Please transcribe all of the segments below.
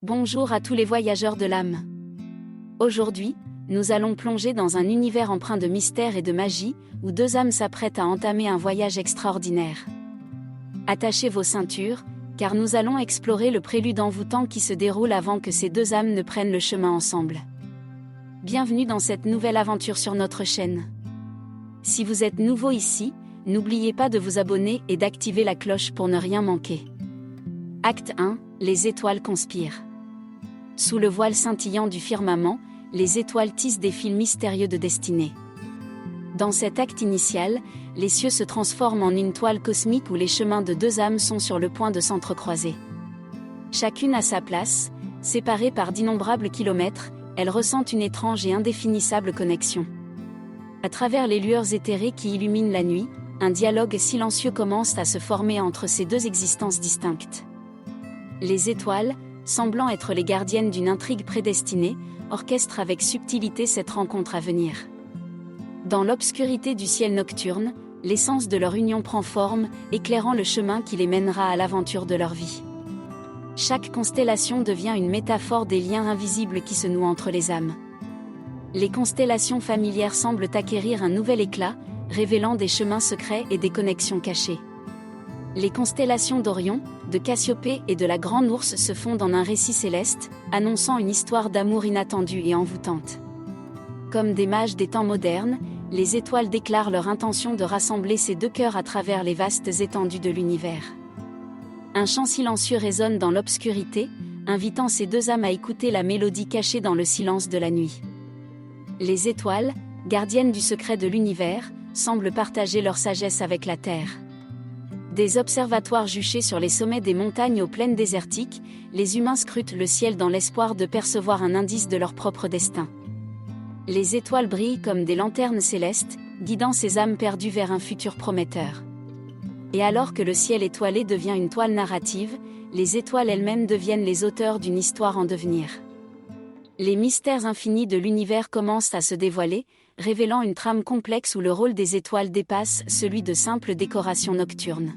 Bonjour à tous les voyageurs de l'âme. Aujourd'hui, nous allons plonger dans un univers empreint de mystère et de magie, où deux âmes s'apprêtent à entamer un voyage extraordinaire. Attachez vos ceintures, car nous allons explorer le prélude envoûtant qui se déroule avant que ces deux âmes ne prennent le chemin ensemble. Bienvenue dans cette nouvelle aventure sur notre chaîne. Si vous êtes nouveau ici, n'oubliez pas de vous abonner et d'activer la cloche pour ne rien manquer. Acte 1, les étoiles conspirent. Sous le voile scintillant du firmament, les étoiles tissent des fils mystérieux de destinée. Dans cet acte initial, les cieux se transforment en une toile cosmique où les chemins de deux âmes sont sur le point de s'entrecroiser. Chacune à sa place, séparées par d'innombrables kilomètres, elles ressentent une étrange et indéfinissable connexion. À travers les lueurs éthérées qui illuminent la nuit, un dialogue silencieux commence à se former entre ces deux existences distinctes. Les étoiles, semblant être les gardiennes d'une intrigue prédestinée, orchestrent avec subtilité cette rencontre à venir. Dans l'obscurité du ciel nocturne, l'essence de leur union prend forme, éclairant le chemin qui les mènera à l'aventure de leur vie. Chaque constellation devient une métaphore des liens invisibles qui se nouent entre les âmes. Les constellations familières semblent acquérir un nouvel éclat, révélant des chemins secrets et des connexions cachées. Les constellations d'Orion, de Cassiopée et de la Grande Ourse se fondent en un récit céleste, annonçant une histoire d'amour inattendue et envoûtante. Comme des mages des temps modernes, les étoiles déclarent leur intention de rassembler ces deux cœurs à travers les vastes étendues de l'univers. Un chant silencieux résonne dans l'obscurité, invitant ces deux âmes à écouter la mélodie cachée dans le silence de la nuit. Les étoiles, gardiennes du secret de l'univers, semblent partager leur sagesse avec la Terre. Des observatoires juchés sur les sommets des montagnes aux plaines désertiques, les humains scrutent le ciel dans l'espoir de percevoir un indice de leur propre destin. Les étoiles brillent comme des lanternes célestes, guidant ces âmes perdues vers un futur prometteur. Et alors que le ciel étoilé devient une toile narrative, les étoiles elles-mêmes deviennent les auteurs d'une histoire en devenir. Les mystères infinis de l'univers commencent à se dévoiler, révélant une trame complexe où le rôle des étoiles dépasse celui de simples décorations nocturnes.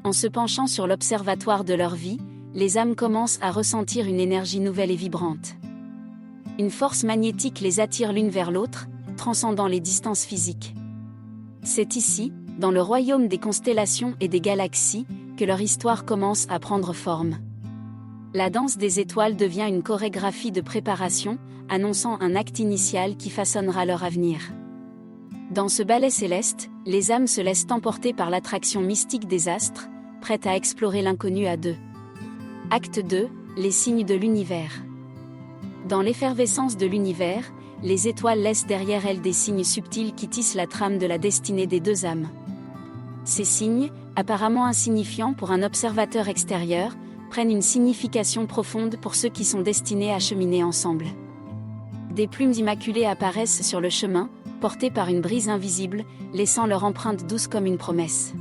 En se penchant sur l'observatoire de leur vie, les âmes commencent à ressentir une énergie nouvelle et vibrante. Une force magnétique les attire l'une vers l'autre, transcendant les distances physiques. C'est ici, dans le royaume des constellations et des galaxies, que leur histoire commence à prendre forme. La danse des étoiles devient une chorégraphie de préparation, annonçant un acte initial qui façonnera leur avenir. Dans ce ballet céleste, les âmes se laissent emporter par l'attraction mystique des astres, prêtes à explorer l'inconnu à deux. Acte 2, les signes de l'univers. Dans l'effervescence de l'univers, les étoiles laissent derrière elles des signes subtils qui tissent la trame de la destinée des deux âmes. Ces signes, apparemment insignifiants pour un observateur extérieur, prennent une signification profonde pour ceux qui sont destinés à cheminer ensemble. Des plumes immaculées apparaissent sur le chemin, portées par une brise invisible, laissant leur empreinte douce comme une promesse.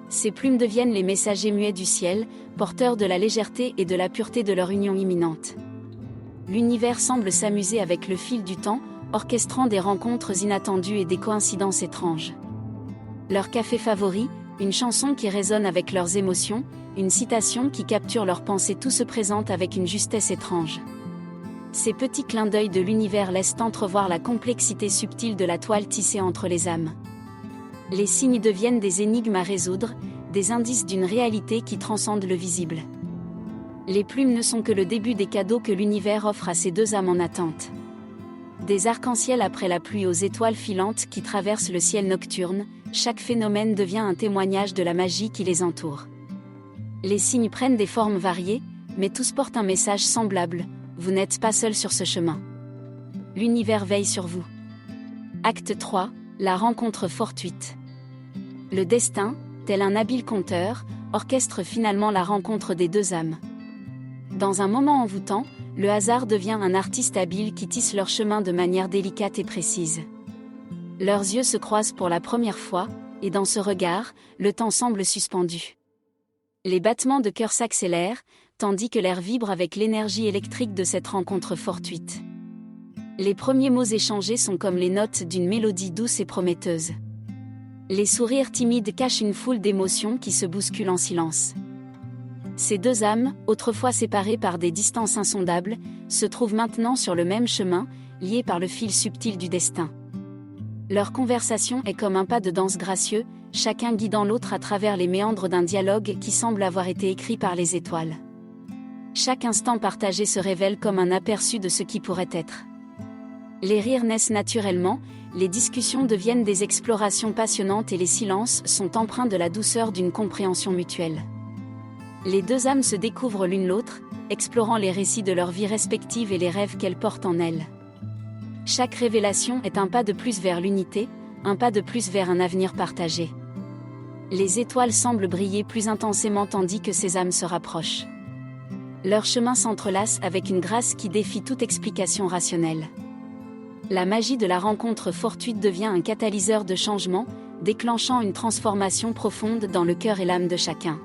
Ces plumes deviennent les messagers muets du ciel, porteurs de la légèreté et de la pureté de leur union imminente. L'univers semble s'amuser avec le fil du temps, orchestrant des rencontres inattendues et des coïncidences étranges. Leur café favori, une chanson qui résonne avec leurs émotions, une citation qui capture leurs pensées, tout se présente avec une justesse étrange. Ces petits clins d'œil de l'univers laissent entrevoir la complexité subtile de la toile tissée entre les âmes. Les signes deviennent des énigmes à résoudre, des indices d'une réalité qui transcende le visible. Les plumes ne sont que le début des cadeaux que l'univers offre à ces deux âmes en attente. Des arcs-en-ciel après la pluie aux étoiles filantes qui traversent le ciel nocturne, chaque phénomène devient un témoignage de la magie qui les entoure. Les signes prennent des formes variées, mais tous portent un message semblable: vous n'êtes pas seul sur ce chemin. L'univers veille sur vous. Acte 3, la rencontre fortuite. Le destin, tel un habile conteur, orchestre finalement la rencontre des deux âmes. Dans un moment envoûtant, le hasard devient un artiste habile qui tisse leur chemin de manière délicate et précise. Leurs yeux se croisent pour la première fois, et dans ce regard, le temps semble suspendu. Les battements de cœur s'accélèrent, tandis que l'air vibre avec l'énergie électrique de cette rencontre fortuite. Les premiers mots échangés sont comme les notes d'une mélodie douce et prometteuse. Les sourires timides cachent une foule d'émotions qui se bousculent en silence. Ces deux âmes, autrefois séparées par des distances insondables, se trouvent maintenant sur le même chemin, liées par le fil subtil du destin. Leur conversation est comme un pas de danse gracieux, chacun guidant l'autre à travers les méandres d'un dialogue qui semble avoir été écrit par les étoiles. Chaque instant partagé se révèle comme un aperçu de ce qui pourrait être. Les rires naissent naturellement, les discussions deviennent des explorations passionnantes et les silences sont empreints de la douceur d'une compréhension mutuelle. Les deux âmes se découvrent l'une l'autre, explorant les récits de leur vie respective et les rêves qu'elles portent en elles. Chaque révélation est un pas de plus vers l'unité, un pas de plus vers un avenir partagé. Les étoiles semblent briller plus intensément tandis que ces âmes se rapprochent. Leurs chemins s'entrelacent avec une grâce qui défie toute explication rationnelle. La magie de la rencontre fortuite devient un catalyseur de changement, déclenchant une transformation profonde dans le cœur et l'âme de chacun.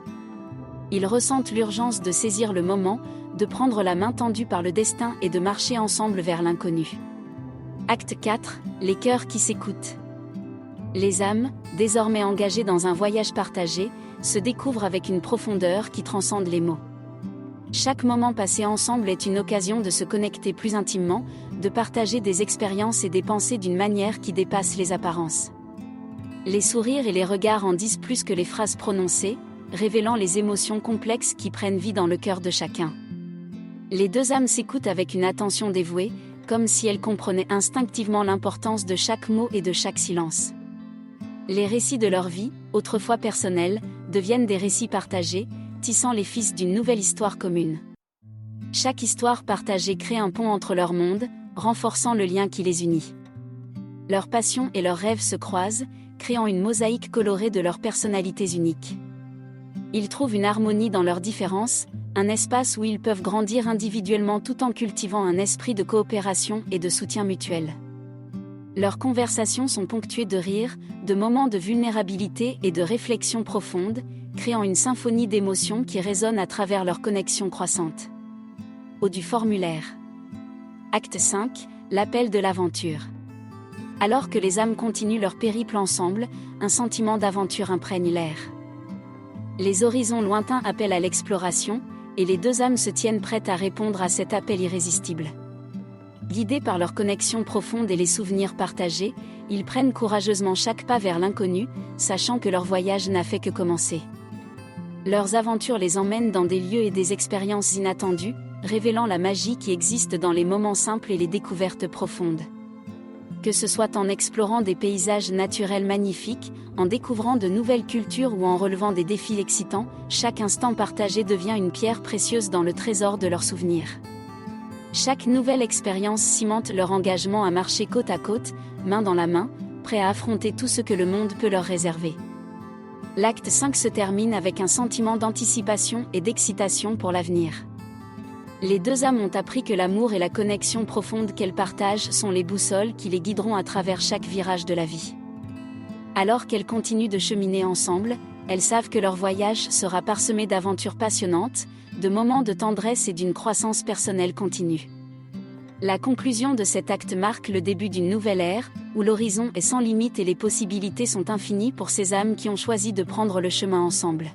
Ils ressentent l'urgence de saisir le moment, de prendre la main tendue par le destin et de marcher ensemble vers l'inconnu. Acte 4, les cœurs qui s'écoutent. Les âmes, désormais engagées dans un voyage partagé, se découvrent avec une profondeur qui transcende les mots. Chaque moment passé ensemble est une occasion de se connecter plus intimement, de partager des expériences et des pensées d'une manière qui dépasse les apparences. Les sourires et les regards en disent plus que les phrases prononcées, révélant les émotions complexes qui prennent vie dans le cœur de chacun. Les deux âmes s'écoutent avec une attention dévouée, comme si elles comprenaient instinctivement l'importance de chaque mot et de chaque silence. Les récits de leur vie, autrefois personnels, deviennent des récits partagés, tissant les fils d'une nouvelle histoire commune. Chaque histoire partagée crée un pont entre leurs mondes, renforçant le lien qui les unit. Leurs passions et leurs rêves se croisent, créant une mosaïque colorée de leurs personnalités uniques. Ils trouvent une harmonie dans leurs différences, un espace où ils peuvent grandir individuellement tout en cultivant un esprit de coopération et de soutien mutuel. Leurs conversations sont ponctuées de rires, de moments de vulnérabilité et de réflexions profondes, créant une symphonie d'émotions qui résonne à travers leur connexion croissante. Au du formulaire. Acte 5, l'appel de l'aventure. Alors que les âmes continuent leur périple ensemble, un sentiment d'aventure imprègne l'air. Les horizons lointains appellent à l'exploration, et les deux âmes se tiennent prêtes à répondre à cet appel irrésistible. Guidés par leur connexion profonde et les souvenirs partagés, ils prennent courageusement chaque pas vers l'inconnu, sachant que leur voyage n'a fait que commencer. Leurs aventures les emmènent dans des lieux et des expériences inattendues, révélant la magie qui existe dans les moments simples et les découvertes profondes. Que ce soit en explorant des paysages naturels magnifiques, en découvrant de nouvelles cultures ou en relevant des défis excitants, chaque instant partagé devient une pierre précieuse dans le trésor de leurs souvenirs. Chaque nouvelle expérience cimente leur engagement à marcher côte à côte, main dans la main, prêts à affronter tout ce que le monde peut leur réserver. L'acte 5 se termine avec un sentiment d'anticipation et d'excitation pour l'avenir. Les deux âmes ont appris que l'amour et la connexion profonde qu'elles partagent sont les boussoles qui les guideront à travers chaque virage de la vie. Alors qu'elles continuent de cheminer ensemble, elles savent que leur voyage sera parsemé d'aventures passionnantes, de moments de tendresse et d'une croissance personnelle continue. La conclusion de cet acte marque le début d'une nouvelle ère, où l'horizon est sans limite et les possibilités sont infinies pour ces âmes qui ont choisi de prendre le chemin ensemble.